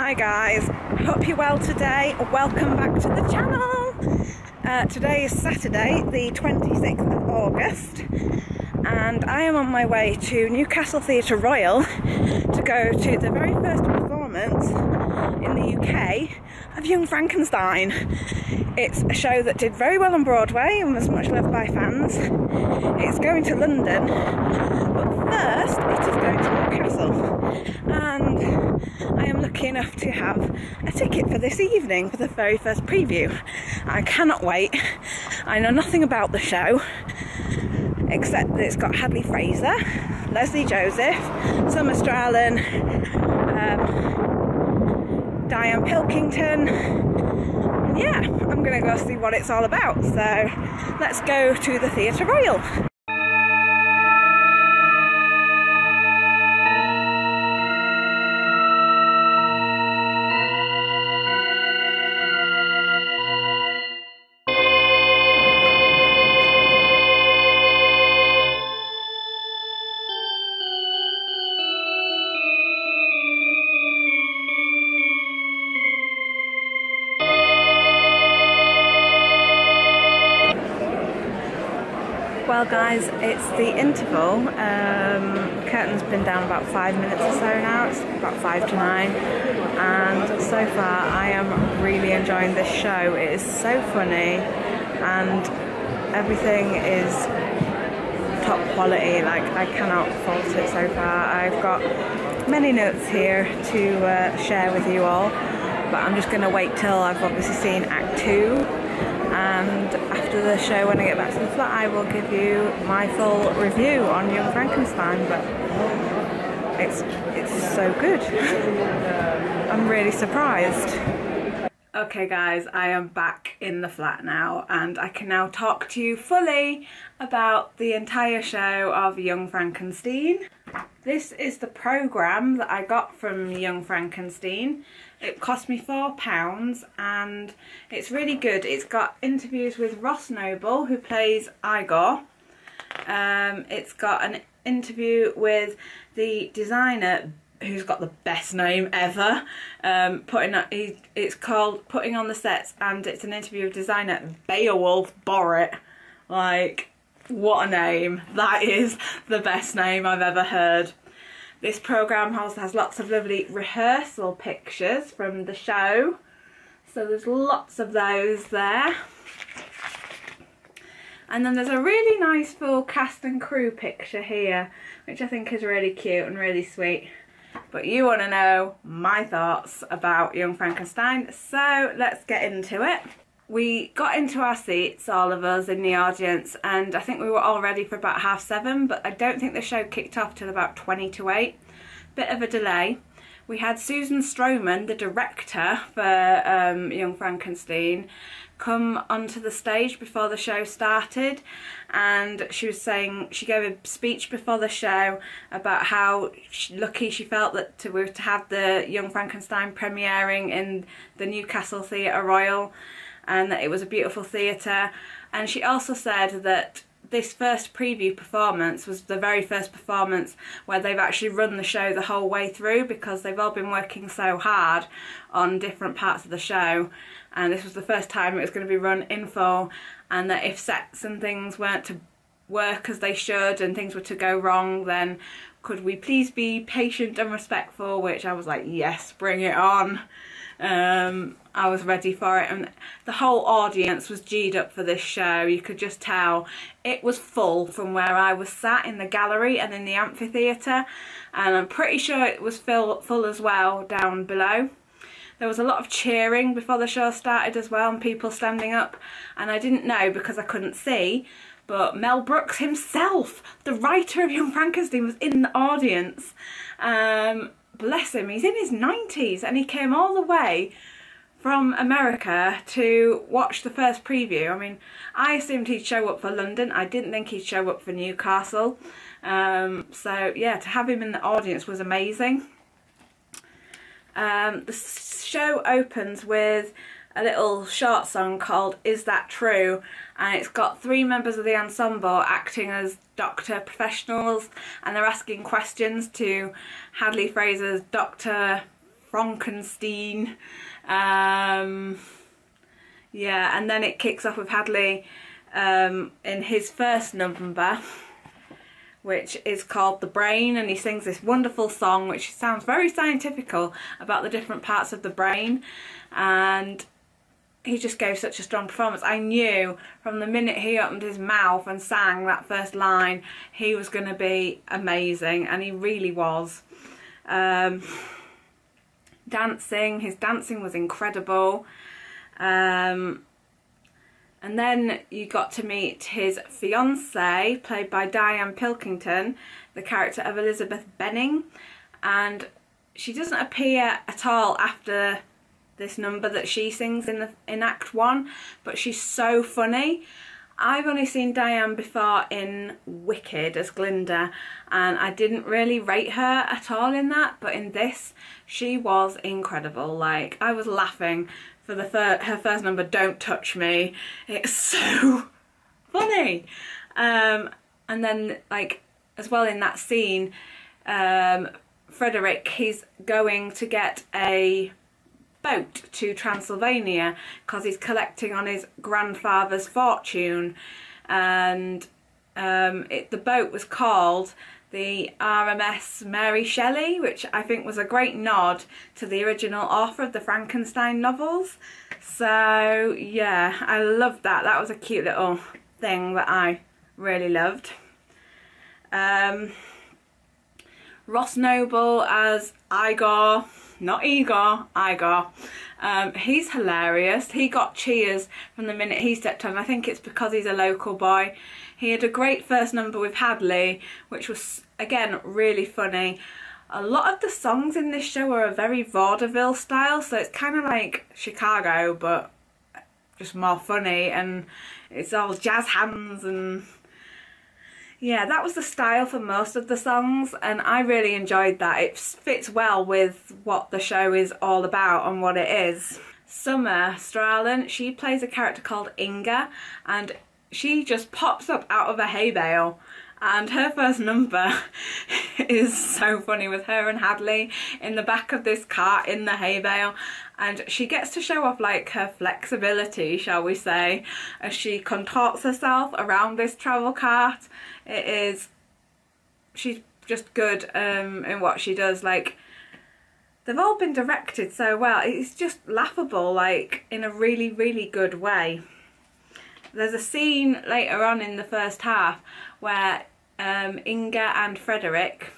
Hi guys, hope you're well today. Welcome back to the channel. Today is Saturday the 26th of August and I am on my way to Newcastle Theatre Royal to go to the very first performance in the UK of Young Frankenstein. It's a show that did very well on Broadway and was much loved by fans. It's going to London, but first it is going to Newcastle, and I am lucky enough to have a ticket for this evening for the very first preview. I cannot wait. I know nothing about the show except that it's got Hadley Fraser, Leslie Joseph, Summer Strallen, Diane Pilkington. Yeah, I'm gonna go see what it's all about, so let's go to the Theatre Royal. Well guys, it's the interval. Curtain's been down about 5 minutes or so now. It's about 5 to 9 and so far I am really enjoying this show. It is so funny and everything is top quality. Like, I cannot fault it so far. I've got many notes here to share with you all, but I'm just going to wait till I've obviously seen Act 2. And after the show, when I get back to the flat, I will give you my full review on Young Frankenstein, but it's so good. I'm really surprised. Okay guys, I am back in the flat now and I can now talk to you fully about the entire show of Young Frankenstein. This is the programme that I got from Young Frankenstein. It cost me £4 and it's really good. It's got interviews with Ross Noble, who plays Igor. It's got an interview with the designer, who's got the best name ever. It's called Putting on the Sets, and it's an interview with designer Beowulf Borrett. Like, what a name. That is the best name I've ever heard. This programme also has lots of lovely rehearsal pictures from the show. So there's lots of those there. And then there's a really nice full cast and crew picture here, which I think is really cute and really sweet. But you want to know my thoughts about Young Frankenstein, so let's get into it. We got into our seats, all of us in the audience, and I think we were all ready for about 7:30, but I don't think the show kicked off till about 20 to 8. Bit of a delay. We had Susan Stroman, the director for Young Frankenstein, come onto the stage before the show started, and she was saying, she gave a speech before the show about how lucky she felt that we were to have the Young Frankenstein premiering in the Newcastle Theatre Royal, and that it was a beautiful theatre. And she also said that this first preview performance was the very first performance where they've actually run the show the whole way through, because they've all been working so hard on different parts of the show, and this was the first time it was going to be run in full, and that if sets and things weren't to work as they should and things were to go wrong, then could we please be patient and respectful, which I was like, yes, bring it on. I was ready for it, and the whole audience was G'd up for this show. You could just tell it was full from where I was sat in the gallery and in the amphitheatre, and I'm pretty sure it was full as well down below. There was a lot of cheering before the show started as well, and people standing up, and I didn't know because I couldn't see, but Mel Brooks himself, the writer of Young Frankenstein, was in the audience. Bless him, he's in his 90s and he came all the way from America to watch the first preview. I mean, I assumed he'd show up for London. I didn't think he'd show up for Newcastle. So yeah, to have him in the audience was amazing. The show opens with a little short song called Is That True, and it's got 3 members of the ensemble acting as doctor professionals, and they're asking questions to Hadley Fraser's Dr. Frankenstein. Yeah, and then it kicks off with Hadley in his first number, which is called The Brain, and he sings this wonderful song which sounds very scientifical about the different parts of the brain, and he just gave such a strong performance. I knew from the minute he opened his mouth and sang that first line he was going to be amazing, and he really was. His dancing was incredible. And then you got to meet his fiancée, played by Diane Pilkington, the character of Elizabeth Benning, and she doesn't appear at all after this number that she sings in Act 1, but she's so funny. I've only seen Diane before in Wicked as Glinda, and I didn't really rate her at all in that, but in this she was incredible. Like, I was laughing for her first number, Don't Touch Me. It's so funny. And then, like, as well in that scene, Frederick, he's going to get a boat to Transylvania because he's collecting on his grandfather's fortune, and the boat was called the RMS Mary Shelley, which I think was a great nod to the original author of the Frankenstein novels. So yeah, I loved that. That was a cute little thing that I really loved. Ross Noble as Igor, not Igor, Igor. He's hilarious. He got cheers from the minute he stepped on. I think it's because he's a local boy. He had a great first number with Hadley, which was, again, really funny. A lot of the songs in this show are a very vaudeville style, so it's kind of like Chicago, but just more funny, and it's all jazz hands, and yeah, that was the style for most of the songs, and I really enjoyed that. It fits well with what the show is all about and what it is. Summer Strallen, she plays a character called Inga, and she just pops up out of a hay bale, and her first number is so funny with her and Hadley in the back of this cart in the hay bale, and she gets to show off like her flexibility, shall we say, as she contorts herself around this travel cart. She's just good in what she does. Like, they've all been directed so well. It's just laughable, like, in a really, really good way. There's a scene later on in the first half where Inga and Frederick,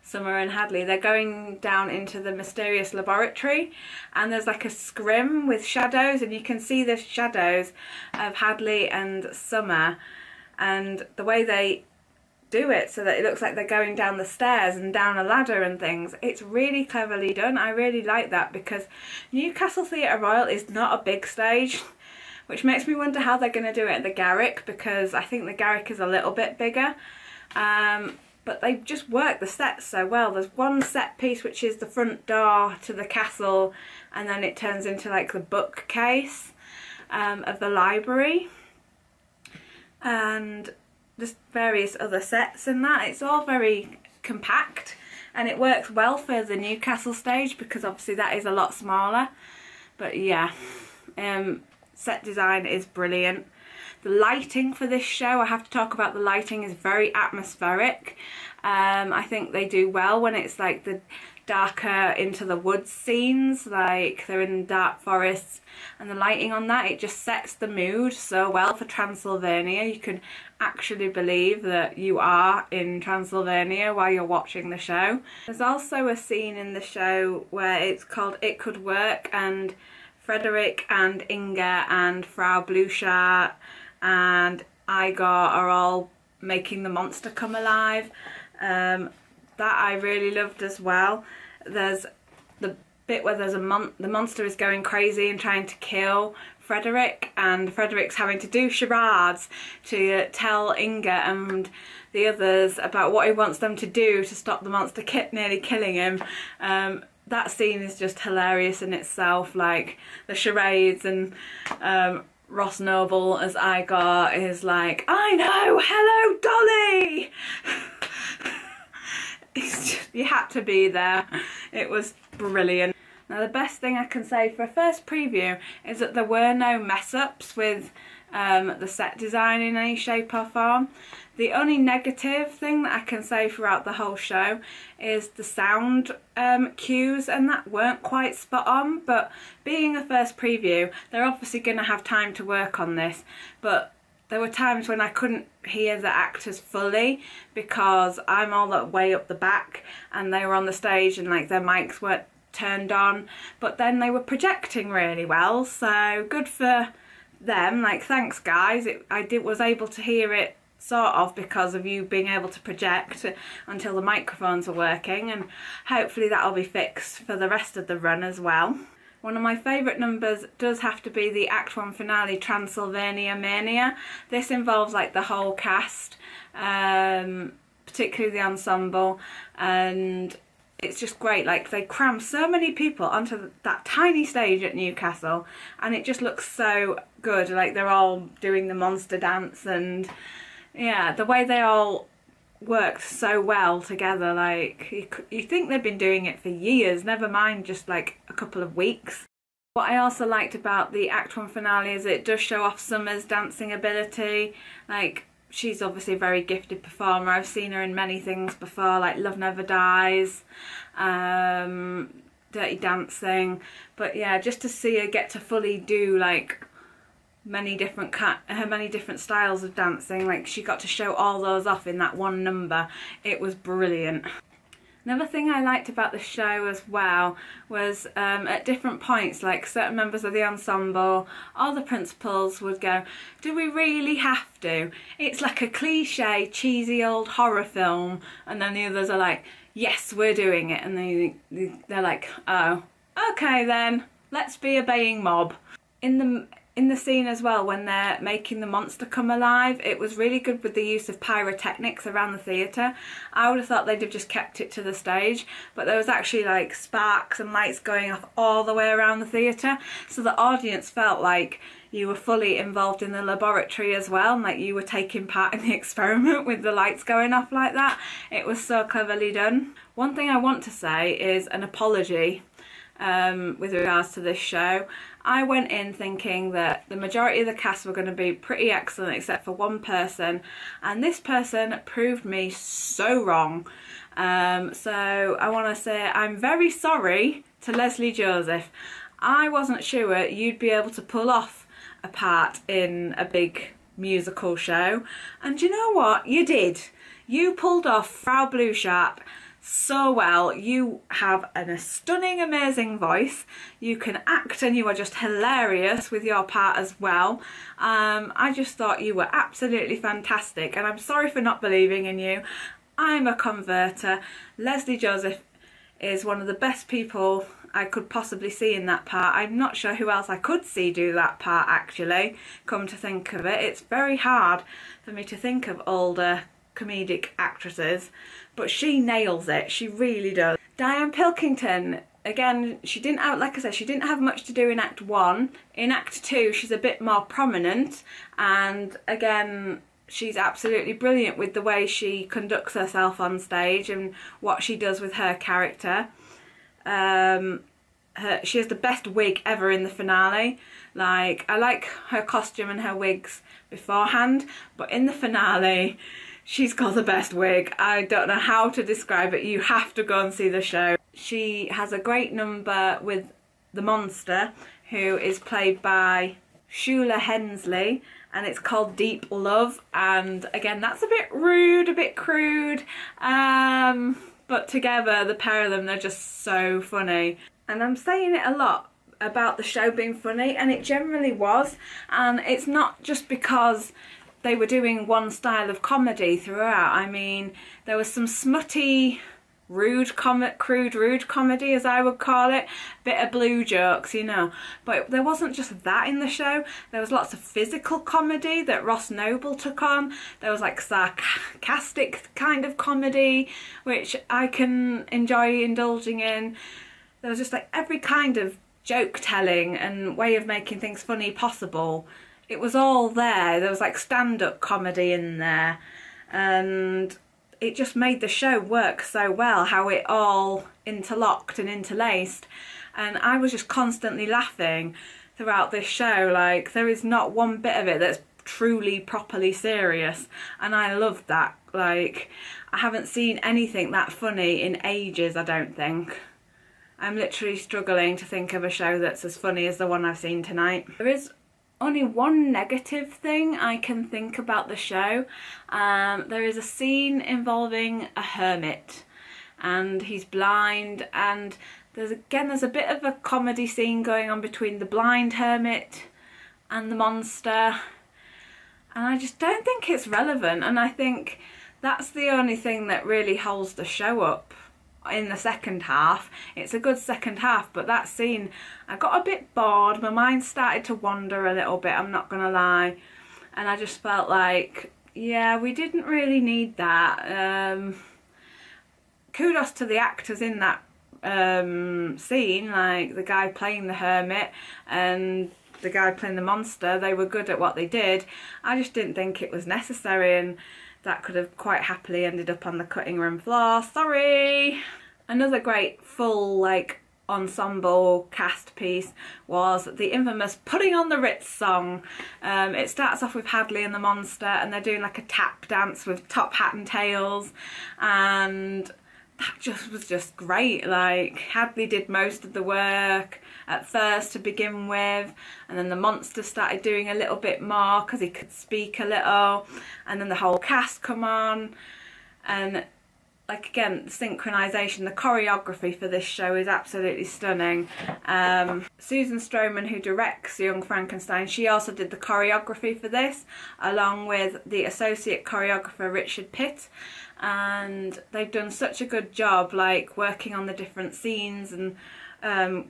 Summer and Hadley, they're going down into the mysterious laboratory, and there's like a scrim with shadows, and you can see the shadows of Hadley and Summer, and the way they do it so that it looks like they're going down the stairs and down a ladder and things, it's really cleverly done. I really like that, because Newcastle Theatre Royal is not a big stage, which makes me wonder how they're going to do it at the Garrick, because I think the Garrick is a little bit bigger. But they just work the sets so well. There's one set piece which is the front door to the castle, and then it turns into like the bookcase of the library, and just various other sets in that. It's all very compact, and it works well for the Newcastle stage because obviously that is a lot smaller. But yeah, set design is brilliant. The lighting for this show, I have to talk about the lighting, is very atmospheric. I think they do well when it's like the darker into the woods scenes, like they're in dark forests, and the lighting on that, it just sets the mood so well for Transylvania. You can actually believe that you are in Transylvania while you're watching the show. There's also a scene in the show where it's called It Could Work, and Frederick and Inga and Frau Bluchart and Igor are all making the monster come alive. That I really loved as well. There's the bit where there's the monster is going crazy and trying to kill Frederick, and Frederick's having to do charades to tell Inga and the others about what he wants them to do to stop the monster nearly killing him. That scene is just hilarious in itself, like the charades, and Ross Noble as Igor is like, I know, hello Dolly! You had to be there. It was brilliant. Now the best thing I can say for a first preview is that there were no mess-ups with the set design in any shape or form. The only negative thing that I can say throughout the whole show is the sound cues, and that weren't quite spot on, but being a first preview, they're obviously going to have time to work on this, but there were times when I couldn't hear the actors fully because I'm all the way up the back and they were on the stage and like their mics weren't turned on, but then they were projecting really well, so good for them. Like, thanks guys, I was able to hear it sort of because of you being able to project until the microphones are working, and hopefully that'll be fixed for the rest of the run as well. One of my favourite numbers does have to be the Act 1 finale, Transylvania Mania. This involves like the whole cast, particularly the ensemble, and it's just great. Like, they cram so many people onto that tiny stage at Newcastle and it just looks so good. Like, they're all doing the monster dance, and yeah, the way they all worked so well together. Like, you think they've been doing it for years, never mind just like a couple of weeks. What I also liked about the Act 1 finale is it does show off Summer's dancing ability. Like, she's obviously a very gifted performer. I've seen her in many things before, like Love Never Dies, Dirty Dancing, but yeah, just to see her get to fully do like many different styles of dancing, like she got to show all those off in that one number. It was brilliant. Another thing I liked about the show as well was at different points, like certain members of the ensemble, all the principals would go, do we really have to? It's like a cliche, cheesy old horror film, and then the others are like, yes, we're doing it, and they're like, oh, okay then, let's be a baying mob. In the scene as well, when they're making the monster come alive, it was really good with the use of pyrotechnics around the theatre. I would have thought they'd have just kept it to the stage, but there was actually like sparks and lights going off all the way around the theatre, so the audience felt like you were fully involved in the laboratory as well, and like you were taking part in the experiment with the lights going off like that. It was so cleverly done. One thing I want to say is an apology with regards to this show. I went in thinking that the majority of the cast were going to be pretty excellent except for one person, and this person proved me so wrong. So I want to say I'm very sorry to Leslie Joseph. I wasn't sure you'd be able to pull off a part in a big musical show, and you know what? You did. You pulled off Frau Bluesharp so well. You have a stunning, amazing voice. You can act, and you are just hilarious with your part as well. I just thought you were absolutely fantastic, and I'm sorry for not believing in you. I'm a converter. Leslie Joseph is one of the best people I could possibly see in that part. I'm not sure who else I could see do that part, actually, come to think of it. It's very hard for me to think of older comedic actresses, but she nails it. She really does. Diane Pilkington, again, she didn't have, like I said, she didn't have much to do in Act 1. In Act 2, she's a bit more prominent, and again, she's absolutely brilliant with the way she conducts herself on stage and what she does with her character. She has the best wig ever in the finale. Like, I like her costume and her wigs beforehand, but in the finale, she's got the best wig. I don't know how to describe it. You have to go and see the show. She has a great number with the monster, who is played by Shula Hensley, and it's called Deep Love. And again, that's a bit rude, a bit crude, but together, the pair of them, they're just so funny. And I'm saying it a lot about the show being funny, and it generally was. And it's not just because they were doing one style of comedy throughout. I mean, there was some smutty, crude, rude comedy, as I would call it. Bit of blue jokes, you know. But there wasn't just that in the show. There was lots of physical comedy that Ross Noble took on. There was like sarcastic kind of comedy, which I can enjoy indulging in. There was just like every kind of joke telling and way of making things funny possible. It was all there. There was like stand-up comedy in there, and it just made the show work so well, how it all interlocked and interlaced, and I was just constantly laughing throughout this show. Like, there is not one bit of it that's truly properly serious, and I loved that. Like, I haven't seen anything that funny in ages, I don't think. I'm literally struggling to think of a show that's as funny as the one I've seen tonight. There is only one negative thing I can think about the show. There is a scene involving a hermit, and he's blind, and there's a bit of a comedy scene going on between the blind hermit and the monster, and I just don't think it's relevant, and I think that's the only thing that really holds the show up in the second half. It's a good second half, but that scene, I got a bit bored, my mind started to wander a little bit, I'm not gonna lie, and I just felt like, yeah, we didn't really need that. Kudos to the actors in that scene, like the guy playing the hermit and the guy playing the monster. They were good at what they did. I just didn't think it was necessary, and that could have quite happily ended up on the cutting room floor. Sorry! Another great full, like, ensemble cast piece was the infamous Putting on the Ritz song. It starts off with Hadley and the monster, and they're doing like a tap dance with Top Hat and Tails, and that was just great. Like, Hadley did most of the work at first to begin with, and then the monster started doing a little bit more because he could speak a little, and then the whole cast come on, and like, again, the synchronisation, the choreography for this show is absolutely stunning. Susan Stroman, who directs Young Frankenstein, she also did the choreography for this, along with the associate choreographer Richard Pitt, and they've done such a good job, like, working on the different scenes and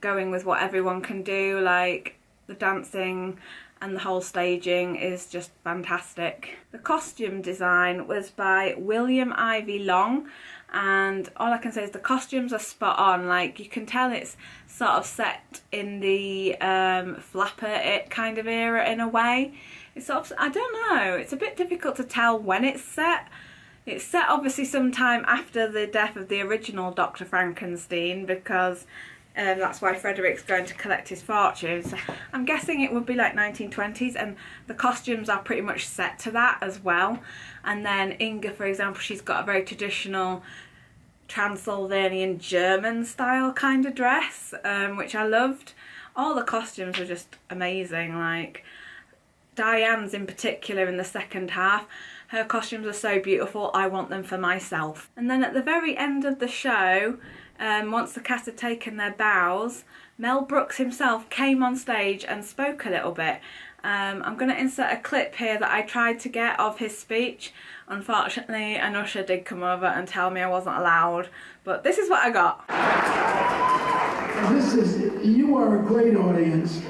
going with what everyone can do. Like, the dancing and the whole staging is just fantastic. The costume design was by William Ivy Long, and all I can say is the costumes are spot on. Like, you can tell it's sort of set in the flapper it kind of era in a way. It's sort of, I don't know, it's a bit difficult to tell when it's set. It's set obviously sometime after the death of the original Dr. Frankenstein, because that's why Frederick's going to collect his fortune. So I'm guessing it would be like 1920s, and the costumes are pretty much set to that as well. And then Inga, for example, she's got a very traditional Transylvanian German style kind of dress, which I loved. All the costumes were just amazing. Like, Diane's in particular in the second half, her costumes are so beautiful, I want them for myself. And then at the very end of the show, once the cast had taken their bows, Mel Brooks himself came on stage and spoke a little bit. I'm going to insert a clip here that I tried to get of his speech. Unfortunately, an usher did come over and tell me I wasn't allowed, but this is what I got. You are a great audience.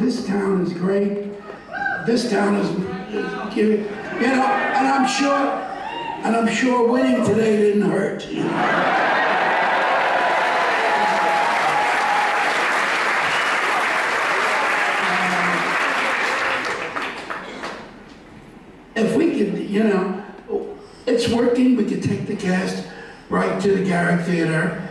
This town is great. This town is, you know, and I'm sure winning today didn't hurt. You know? If we could, you know, it's working. We could take the cast right to the Garrick Theater,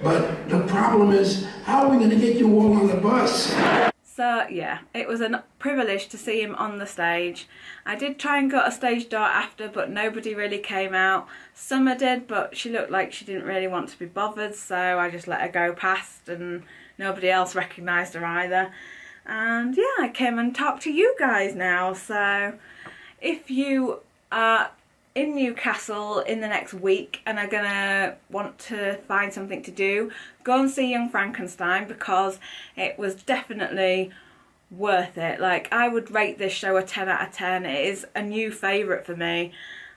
but the problem is, how are we going to get you all on the bus? So yeah, it was a privilege to see him on the stage. I did try and go to stage door after, but nobody really came out. Summer did, but she looked like she didn't really want to be bothered, so I just let her go past, and nobody else recognised her either. And yeah, I came and talked to you guys now. So if you are in Newcastle in the next week and are gonna want to find something to do, go and see Young Frankenstein, because it was definitely worth it. Like, I would rate this show a 10 out of 10. It is a new favourite for me,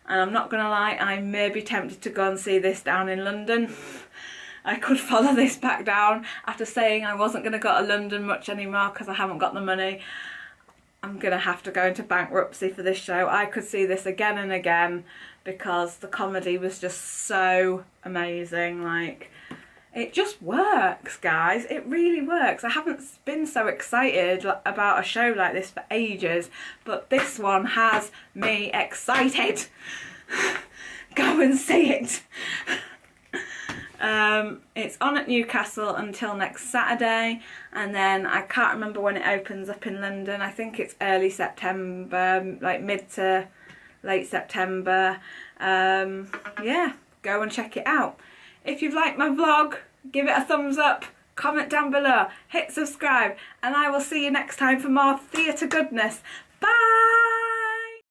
and I'm not gonna lie, I may be tempted to go and see this down in London. I could follow this back down after saying I wasn't gonna go to London much anymore because I haven't got the money. I'm gonna have to go into bankruptcy for this show. I could see this again and again because the comedy was just so amazing. Like, it just works, guys. It really works. I haven't been so excited about a show like this for ages, but this one has me excited. Go and see it. It's on at Newcastle until next Saturday, and then I can't remember when it opens up in London. I think it's early September, like mid to late September. Yeah, go and check it out. If you've liked my vlog, give it a thumbs up, comment down below, hit subscribe, and I will see you next time for more theatre goodness. Bye!